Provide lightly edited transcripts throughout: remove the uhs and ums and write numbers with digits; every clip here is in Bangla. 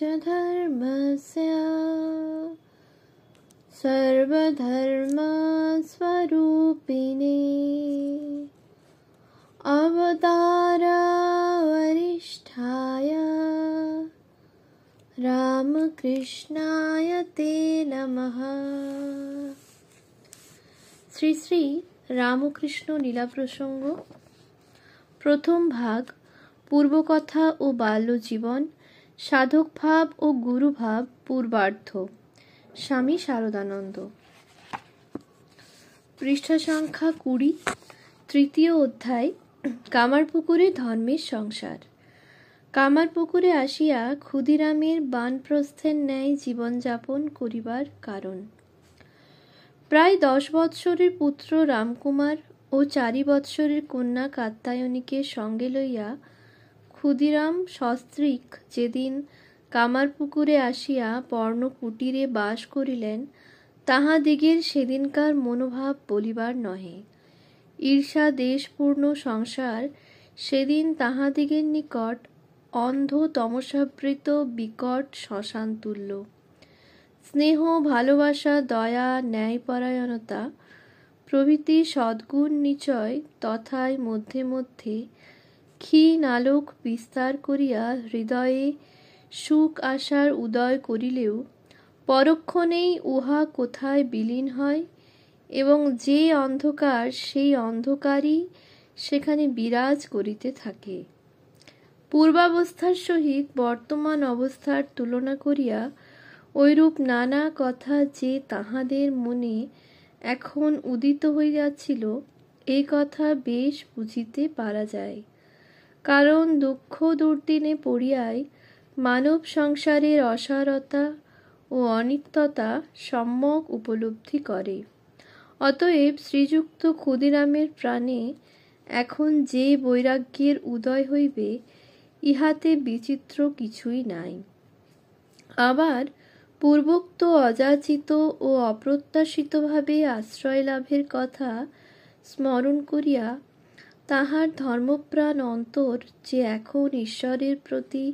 च धर्मस्य सर्वधर्मस्वरूपिणे अवतार वरिष्ठाय रामकृष्णाय ते नमः। শ্রী শ্রী রামকৃষ্ণ লীলা প্রসঙ্গ, প্রথম ভাগ, পূর্বকথা ও বাল্যজীবন, সাধক ভাব ও গুরুভাব পূর্বার্ধ। স্বামী শারদানন্দ। পৃষ্ঠা সংখ্যা 20, তৃতীয় অধ্যায়। কামারপুকুরে ধর্মের সংসার। কামারপুকুরে আসিয়া ক্ষুদিরামের বানপ্রস্থের ন্যায় জীবনযাপন করিবার কারণ। প্রায় 10 বৎসরের পুত্র রামকুমার ও 4 বৎসরের কন্যা কাত্যায়নীকে সঙ্গে লইয়া ক্ষুদিরাম সস্ত্রীক যেদিন কামারপুকুরে আসিয়া পর্ণকুটিরে বাস করিলেন, তাহাদিগের সেদিনকার মনোভাব বলিবার নহে। ঈর্ষা দেশপূর্ণ সংসার সেদিন তাহাদিগের নিকট অন্ধ তমসাবৃত বিকট শ্মশান তুল্য। স্নেহ, ভালোবাসা, দয়া, ন্যায়পরায়ণতা প্রভৃতি সদ্গুণ নিচয় তথায় মধ্যে মধ্যে ক্ষীণ আলোক বিস্তার করিয়া হৃদয়ে সুখ আশার উদয় করিলেও পরক্ষণেই উহা কোথায় বিলীন হয় এবং যে অন্ধকার সেই অন্ধকারই সেখানে বিরাজ করিতে থাকে। পূর্বাবস্থার সহিত বর্তমান অবস্থার তুলনা করিয়া ঐরূপ নানা কথা যে তাহাদের মনে এখন উদিত হইয়াছিল, এই কথা বেশ বুঝিতে পারা যায়। কারণ দুঃখ দুর্দিনে পড়িয়ায় মানব সংসারের অসারতা ও অনিত্যতা সম্যক উপলব্ধি করে। অতএব শ্রীযুক্ত ক্ষুদিরামের প্রাণে এখন যে বৈরাগ্যের উদয় হইবে, ইহাতে বিচিত্র কিছুই নাই। আবার পূর্বোক্ত অযাচিত ও অপ্রত্যাশিতভাবে আশ্রয় লাভের কথা স্মরণ করিয়া তাহার ধর্মপ্রাণ অন্তর যে এখন ঈশ্বরের প্রতি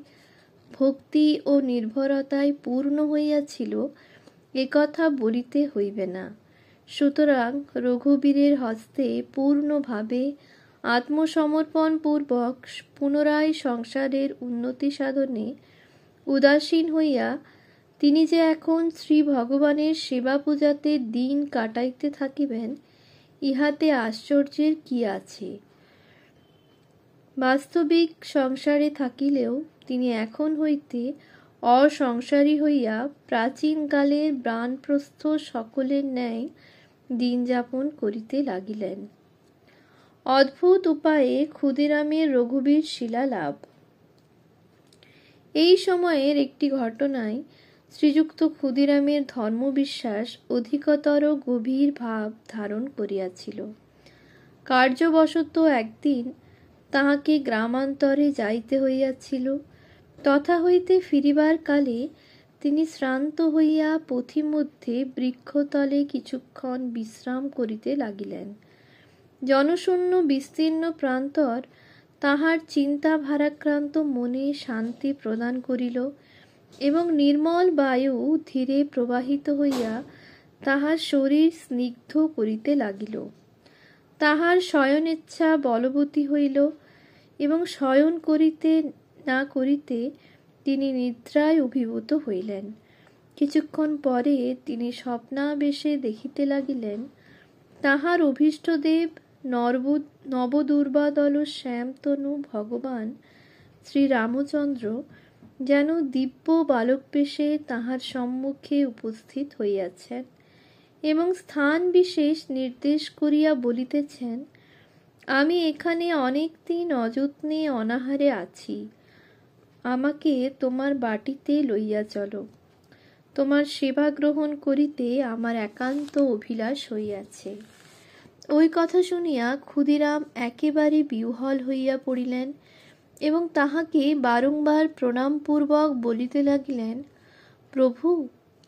ভক্তি ও নির্ভরতায় পূর্ণ হইয়াছিল, একথা বলিতে হইবে না। সুতরাং রঘুবীরের হস্তে পূর্ণভাবে আত্মসমর্পণ পূর্বক পুনরায় সংসারের উন্নতি সাধনে উদাসীন হইয়া তিনি যে এখন শ্রী ভগবানের সেবা পূজাতে দিন কাটাইতে থাকিবেন, ইহাতে আশ্চর্যের কি আছে। বাস্তবিক সংসারে থাকিলেও তিনি এখন হইতে অসংসারী হইয়া প্রাচীনকালের বানপ্রস্থ সকলের ন্যায় দিন যাপন করিতে লাগিলেন। অদ্ভুত উপায়ে ক্ষুদিরামের রঘুবীর শিলালাভ। এই সময়ের একটি ঘটনায় শ্রীযুক্ত ক্ষুদিরামের ধর্মবিশ্বাস অধিকতর গভীর ভাব ধারণ করিয়াছিল। কার্যবশত একদিন তাহাকে গ্রামান্তরে যাইতে হইয়াছিল। তথা হইতে ফিরিবার কালে তিনি শ্রান্ত হইয়া পথিমধ্যে বৃক্ষতলে কিছুক্ষণ বিশ্রাম করিতে লাগিলেন। জনশূন্য বিস্তীর্ণ প্রান্তর তাহার চিন্তা ভারাক্রান্ত মনে শান্তি প্রদান করিল এবং নির্মল বায়ু ধীরে প্রবাহিত হইয়া তাহার শরীর স্নিগ্ধ করিতে লাগিল। তাহার শয়নেচ্ছা বলবতী হইল এবং শয়ন করিতে না করিতে তিনি নিদ্রায় অভিভূত হইলেন। কিছুক্ষণ পরে তিনি স্বপ্নাবেশে দেখিতে লাগিলেন, তাহার অভীষ্টদেব নবদুর্বাদল শ্যামতনু ভগবান শ্রীরামচন্দ্র যেন দিব্য বালকবেশে তাহার সম্মুখে উপস্থিত হইয়াছেন এবং স্থান বিশেষ নির্দেশ করিয়া বলিতেছেন, আমি এখানে অনেক দিন অযত্নে অনাহারে আছি, আমাকে তোমার বাটিতে লইয়া চলো, তোমার সেবা গ্রহণ করিতে আমার একান্ত অভিলাষ হইয়াছে। ওই কথা শুনিয়া ক্ষুদিরাম একেবারে বিহ্বল হইয়া পড়িলেন এবং তাহাকে বারংবার প্রণামপূর্বক বলিতে লাগিলেন, প্রভু,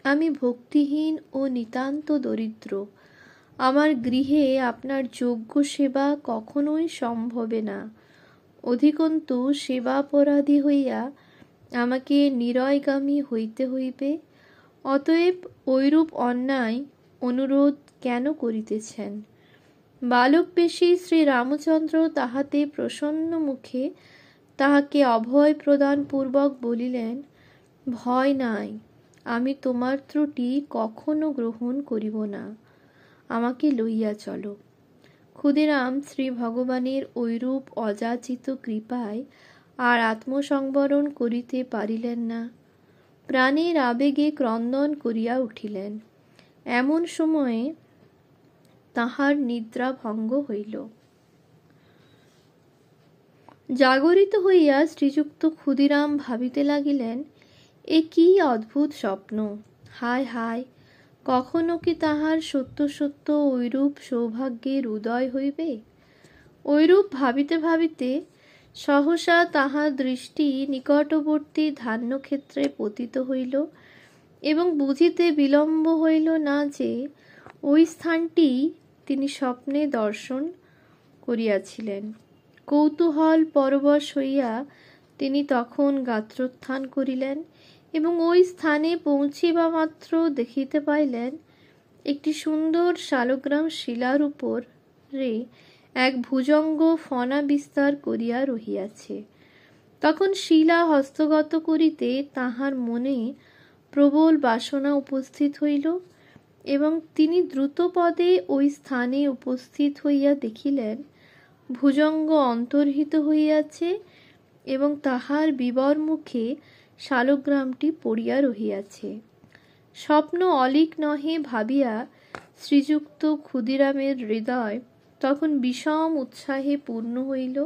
আমি ভক্তিহীন ও নিতান্ত দরিদ্র, আমার গৃহে আপনার যোগ্য সেবা কখনোই সম্ভবে না। অধিকন্তু সেবাপরাধী হইয়া আমাকে নিরয়গামী হইতে হইবে। অতএব ঐরূপ অন্যায় অনুরোধ কেন করিতেছেন? বালকবেশী শ্রীরামচন্দ্র তাহাতে প্রসন্ন মুখে তাহাকে অভয় প্রদান পূর্বক বলিলেন, ভয় নাই, আমি তোমার ত্রুটি কখনো গ্রহণ করিব না, আমাকে লইয়া চলো। ক্ষুদিরাম শ্রী ভগবানের ঐরূপ অযাচিত কৃপায় আর আত্মসংবরণ করিতে পারিলেন না, প্রাণের আবেগে ক্রন্দন করিয়া উঠিলেন। এমন সময়ে তাহার নিদ্রা ভঙ্গ হইল। জাগরিত হইয়া শ্রীযুক্ত ক্ষুদিরাম ভাবিতে লাগিলেন, এ কি অদ্ভুত স্বপ্ন! হায় হায়, কখনো কি তাহার সত্য সত্য ঐরূপ সৌভাগ্যের উদয় হইবে? ঐরূপ ভাবিতে ভাবিতে সহসা তাহার দৃষ্টি নিকটবর্তী ধান্যক্ষেত্রে পতিত হইল এবং বুঝিতে বিলম্ব হইল না যে ওই স্থানটি তিনি স্বপ্নে দর্শন করিয়াছিলেন। কৌতূহল পরবশ হইয়া তিনি তখন গাত্রোত্থান করিলেন এবং ওই স্থানে পৌঁছিবা মাত্র দেখিতে পাইলেন একটি সুন্দর শালগ্রাম শিলার উপরে এক ভুজঙ্গ ফণা বিস্তার করিয়া রহিয়াছে। তখন শিলা হস্তগত করিতে তাহার মনে প্রবল বাসনা উপস্থিত হইল এবং তিনি দ্রুতপদে ওই স্থানে উপস্থিত হইয়া দেখিলেন ভুজঙ্গ অন্তর্হিত হইয়াছে এবং তাহার বিবর মুখে শালগ্রামটি পড়িয়া রহিয়াছে। স্বপ্ন অলীক নহে ভাবিয়া শ্রীযুক্ত ক্ষুদিরামের হৃদয় তখন বিষম উৎসাহে পূর্ণ হইল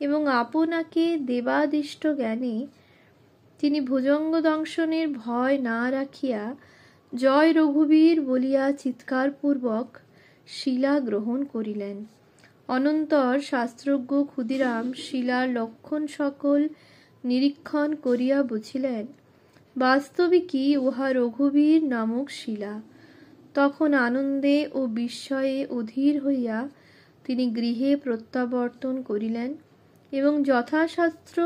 এবং আপনাকে দেবাদিষ্ট জ্ঞানে তিনি ভুজঙ্গ দংশনের ভয় না রাখিয়া জয় রঘুবীর বলিয়া চিৎকারপূর্বক শিলা গ্রহণ করিলেন। অনন্তর শাস্ত্রজ্ঞ ক্ষুদিরাম শিলার লক্ষণ সকল নিরীক্ষণ করিয়া বুঝিলেন বাস্তবিকই উহা রঘুবীর নামক শিলা। তখন আনন্দে ও বিস্ময়ে অধীর হইয়া তিনি গৃহে প্রত্যাবর্তন করিলেন এবং যথাশাস্ত্র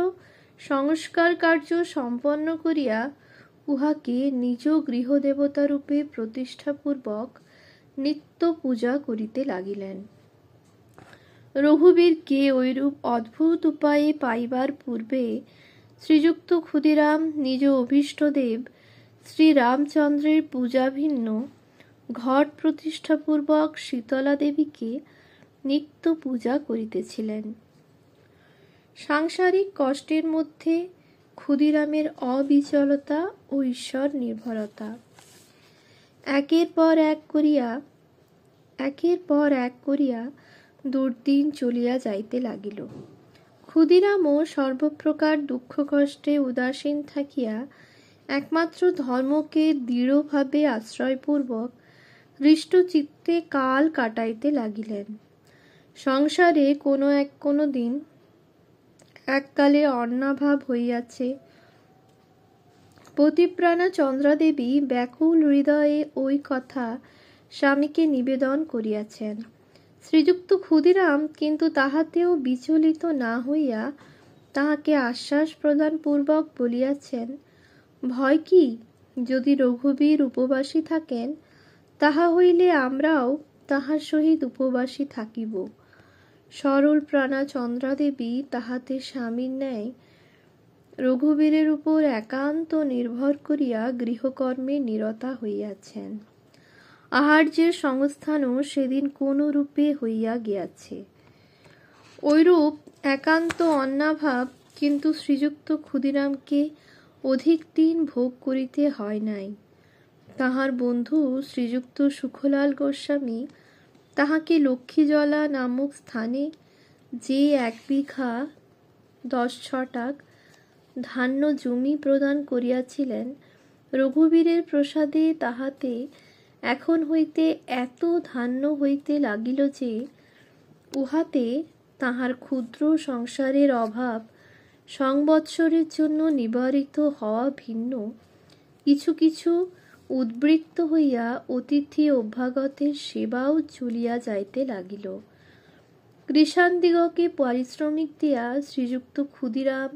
সংস্কার কার্য সম্পন্ন করিয়া উহাকে নিজ গৃহদেবতারূপে প্রতিষ্ঠাপূর্বক নিত্য পূজা করিতে লাগিলেন। রঘুবীরকে ঐরূপ অদ্ভুত উপায়ে পাইবার পূর্বে শ্রীযুক্ত ক্ষুদিরাম নিজ অভীষ্টদেব শ্রীরামচন্দ্রের পূজাভিন্ন ঘট প্রতিষ্ঠাপূর্বক শীতলা দেবীকে নিত্য পূজা করিতেছিলেন। সাংসারিক কষ্টের মধ্যে ক্ষুদিরামের অবিচলতা ও ঈশ্বর নির্ভরতা একের পর এক করিয়া দুর্দিন চলিয়া যাইতে লাগিল। ক্ষুদিরামও সর্বপ্রকার দুঃখ কষ্টে উদাসীন থাকিয়া একমাত্র ধর্মকে দৃঢ়ভাবে আশ্রয়পূর্বক হৃষ্টচিত্তে কাল কাটাইতে লাগিলেন। সংসারে কোনো দিন এককালে অন্নাভাব হইয়াছে। পতিপ্রাণা চন্দ্রাদেবী ব্যাকুল হৃদয়ে ওই কথা স্বামীকে নিবেদন করিয়াছেন। শ্রীযুক্ত ক্ষুদিরাম কিন্তু তাহাতেও বিচলিত না হইয়া তাহাকে আশ্বাস প্রদান পূর্বক বলিয়াছেন, ভয় কি, যদি রঘুবীর উপবাসী থাকেন তাহা হইলে আমরাও তাহার সহিত উপবাসী থাকিব। সরল প্রাণা চন্দ্রাদেবী তাহাতে স্বামীর ন্যায় রঘুবীরের উপর একান্ত নির্ভর করিয়া গৃহকর্মে নিরতা হইয়াছেন। আহার্যের সংস্থানও সেদিন কোন রূপে হইয়া গিয়াছে। ঐরূপ একান্ত অন্নাভাব কিন্তু শ্রীযুক্ত ক্ষুদিরামকে অধিক দিন ভোগ করিতে হয় নাই। তাহার বন্ধু শ্রীযুক্ত সুখলাল গোস্বামী তাহাকে লক্ষ্মীজলা নামক স্থানে যে 1 বিঘা 10 ছটাক ধান্য জমি প্রদান করিয়াছিলেন, রঘুবীরের প্রসাদে তাহাতে এখন হইতে এত ধান্য হইতে লাগিল যে উহাতে তাহার ক্ষুদ্র সংসারের অভাব সংবৎসরের জন্য নিবারিত হওয়া ভিন্ন কিছু কিছু উদ্বৃত্ত হইয়া অতিথি অভ্যাগতের সেবাও চলিয়া যাইতে লাগিল। কৃষাণদিগকে পারিশ্রমিক দিয়া শ্রীযুক্ত ক্ষুদিরাম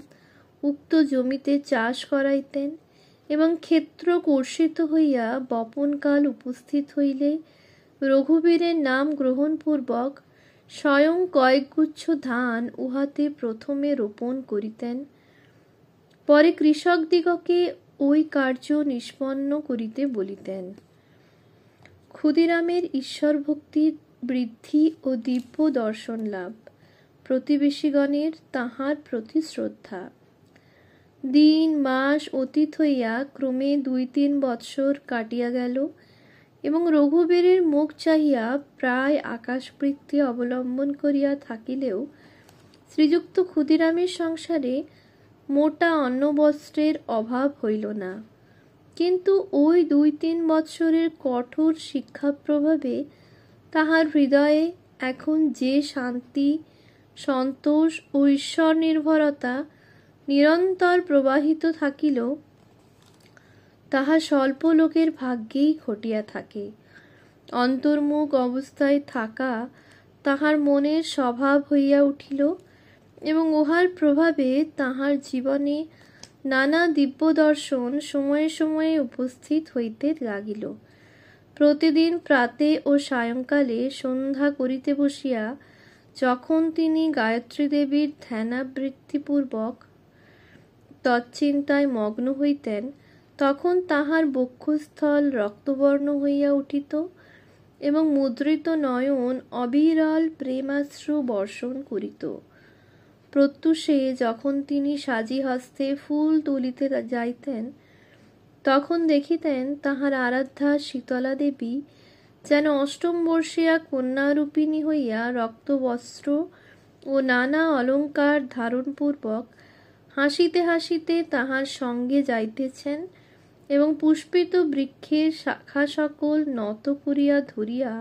উক্ত জমিতে চাষ করাইতেন, এবং ক্ষেত্র কর্ষিত হইয়া বপনকাল উপস্থিত হইলে রঘুবীরের নাম গ্রহণপূর্বক স্বয়ং কয়েকগুচ্ছ ধান উহাতে প্রথমে রোপণ করিতেন। পরে কৃষকদিগকে ওই কার্য নিষ্পন্ন করিতে বলিতেন। ক্ষুদিরামের ঈশ্বরভক্তির বৃদ্ধি ও দিব্য দর্শন লাভ, প্রতিবেশীগণের তাঁহার প্রতি শ্রদ্ধা। দিন মাস অতীত হইয়া ক্রমে 2-3 বৎসর কাটিয়া গেল, এবং রঘুবীরের মুখ চাহিয়া প্রায় আকাশবৃত্তি অবলম্বন করিয়া থাকিলেও শ্রীযুক্ত ক্ষুদিরামের সংসারে মোটা অন্নবস্ত্রের অভাব হইল না। কিন্তু ওই 2-3 বৎসরের কঠোর শিক্ষা প্রভাবে তাহার হৃদয়ে এখন যে শান্তি, সন্তোষ ও ঈশ্বর নির্ভরতা নিরন্তর প্রবাহিত থাকিল, তাহা স্বল্প লোকের ভাগ্যেই ঘটিয়া থাকে। অন্তর্মুখ অবস্থায় থাকা তাহার মনের স্বভাব হইয়া উঠিল, এবং উহার প্রভাবে তাহার জীবনে নানা দিব্য দর্শন সময়ে সময়ে উপস্থিত হইতে লাগিল। প্রতিদিন প্রাতে ও সায়ংকালে সন্ধ্যা করিতে বসিয়া যখন তিনি গায়ত্রী দেবীর ধ্যানাবৃত্তিপূর্বক তচ্চিন্তায় মগ্ন হইতেন, তখন তাহার বক্ষস্থল রক্তবর্ণ হইয়া উঠিত, এবং মুদ্রিত নয়ন অবিরল প্রেমাশ্রু বর্ষণ করিত। প্রত্যুষে যখন তিনি সাজি হস্তে ফুল তুলিতে যাইতেন, তখন দেখিতেন তাহার আরাধ্যা শীতলা দেবী যেন অষ্টম বর্ষীয়া কন্যারূপিণী হইয়া রক্তবস্ত্র ও নানা অলঙ্কার ধারণপূর্বক হাসিতে হাসিতে তাহার সঙ্গে যাইতেছেন, এবং পুষ্পিত বৃক্ষের শাখা সকল নত করিয়া ধরিয়া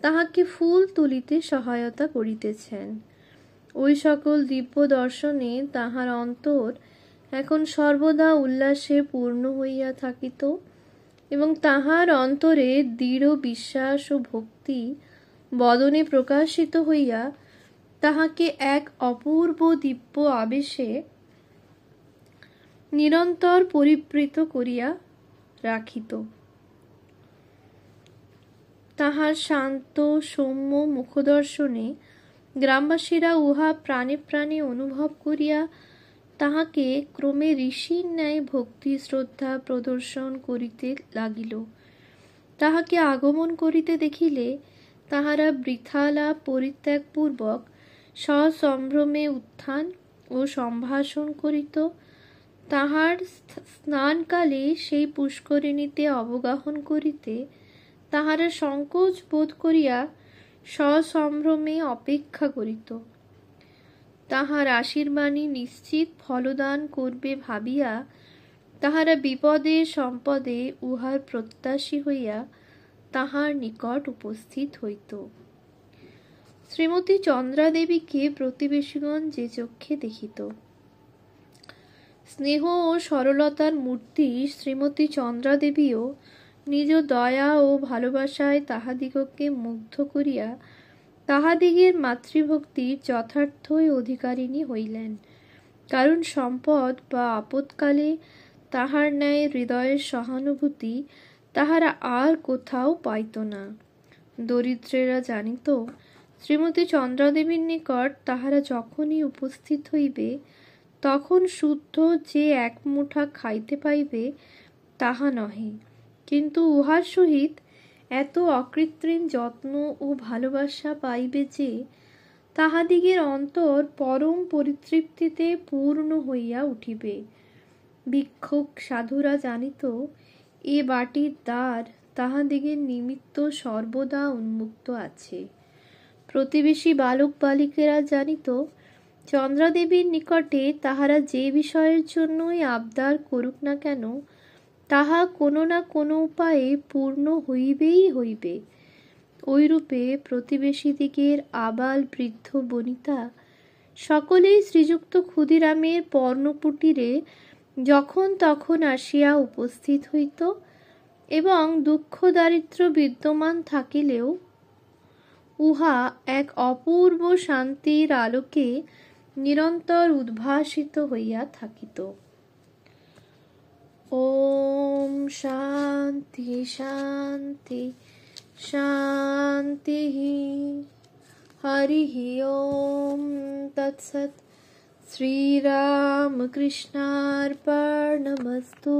তাহাকে ফুল তুলিতে সহায়তা করিতেছেন। ওই সকল দিব্য দর্শনে তাহার অন্তর এখন সর্বদা উল্লাসে পূর্ণ হইয়া থাকিত, এবং তাহার অন্তরে দৃঢ় বিশ্বাস ও ভক্তি বদনে প্রকাশিত হইয়া তাহাকে এক অপূর্ব দিব্য আবেশে নিরন্তর পরিবৃত করিয়া রাখিত। তাহার শান্ত সৌম্য মুখদর্শনে গ্রামবাসীরা উহা প্রাণে প্রাণে অনুভব করিয়া তাহাকে ক্রমে ঋষির ন্যায় ভক্তি শ্রদ্ধা প্রদর্শন করিতে লাগিল। তাহাকে আগমন করিতে দেখিলে তাহারা বৃথালাপ পরিত্যাগপূর্বক সসম্ভ্রমে উত্থান ও সম্ভাষণ করিত। তাহার স্নানকালে সেই পুষ্করিণীতে অবগাহন করিতে তাহারা সংকোচ বোধ করিয়া সসম্ভ্রমে অপেক্ষা করিত। তাহার আশীর্বাণী নিশ্চিত ফলদান করবে ভাবিয়া তাহারা বিপদে সম্পদে উহার প্রত্যাশী হইয়া তাহার নিকট উপস্থিত হইত। শ্রীমতী চন্দ্রা দেবীকে প্রতিবেশীগণ যে চক্ষে দেখিত, স্নেহ ও সরলতার মূর্তি শ্রীমতী চন্দ্রা দেবীও নিজ দয়া ও ভালোবাসায় তাহাদিগকে মুগ্ধ করিয়া তাহাদিগের মাতৃভক্তির যথার্থই অধিকারিণী হইলেন। কারণ সম্পদ বা আপৎকালে তাহার ন্যায় হৃদয়ের সহানুভূতি তাহারা আর কোথাও পাইত না। দরিদ্রেরা জানিত, শ্রীমতী চন্দ্রাদেবীর নিকট তাহারা যখনই উপস্থিত হইবে, তখন শুদ্ধ যে এক মুঠা খাইতে পাইবে তাহা নহে, কিন্তু উহার সহিত এত অকৃত্রিম যত্ন ও ভালোবাসা পাইবে যে তাহাদিগের অন্তর পরম পরিতৃপ্তিতে পূর্ণ হইয়া উঠিবে। ভিক্ষুক সাধুরা জানিত, এ বাটির দ্বার তাহাদিগের নিমিত্ত সর্বদা উন্মুক্ত আছে। প্রতিবেশী বালক বালিকেরা জানিত, চন্দ্রাদেবীর নিকটে তাহারা যে বিষয়ের জন্যই আবদার করুক না কেন, তাহা কোনো না কোনো উপায়ে পূর্ণ হইবেই হইবে। ঐরূপে প্রতিবেশীদিগের আবাল বৃদ্ধ বনিতা সকলেই শ্রীযুক্ত ক্ষুদিরামের পর্ণকুটিরে যখন তখন আসিয়া উপস্থিত হইত, এবং দুঃখ দারিদ্র বিদ্যমান থাকিলেও উহা এক অপূর্ব শান্তির আলোকে নিরন্তর উদ্ভাসিত হইয়া থাকিত। ওম শান্তি শান্তি শান্তি। হরি ওম তৎসৎ। শ্রীরামকৃষ্ণার্পণমস্তু।